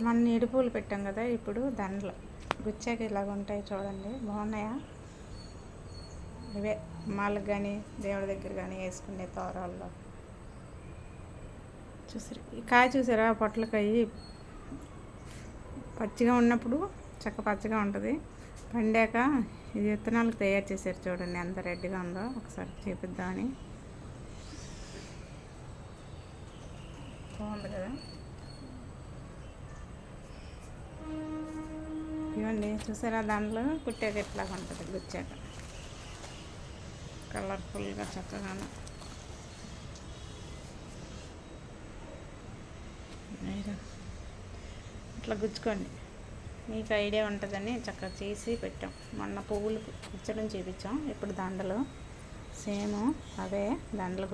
మన ఇడుపులు పెట్టాం కదా, ఇప్పుడు దండలు గుచ్చాక ఇలాగ ఉంటాయి చూడండి, బాగున్నాయా? ఇవే మాలకు కానీ దేవుడి దగ్గర కానీ వేసుకునే తోరాల్లో. చూసారు ఈ కాయ, చూసారా పొట్లకాయ పచ్చిగా ఉన్నప్పుడు చక్క పచ్చగా ఉంటుంది, పండాక ఇది విత్తనాలకు తయారు చేశారు చూడండి ఎంత రెడ్గా ఉందో. ఒకసారి చూపిద్దామని. బాగుంది కదా, ఇవ్వండి చూసారా, దాంట్లో కుట్టాక ఎట్లాగా ఉంటుంది గుచ్చాక, కలర్ఫుల్గా చక్కగాను. ఇట్లా గుచ్చుకోండి, మీకు ఐడియా ఉంటుందని చక్కగా చేసి పెట్టాం. మొన్న పువ్వులు గుచ్చడం చూపించాం, ఇప్పుడు దండలు సేమ్ అవే దండలు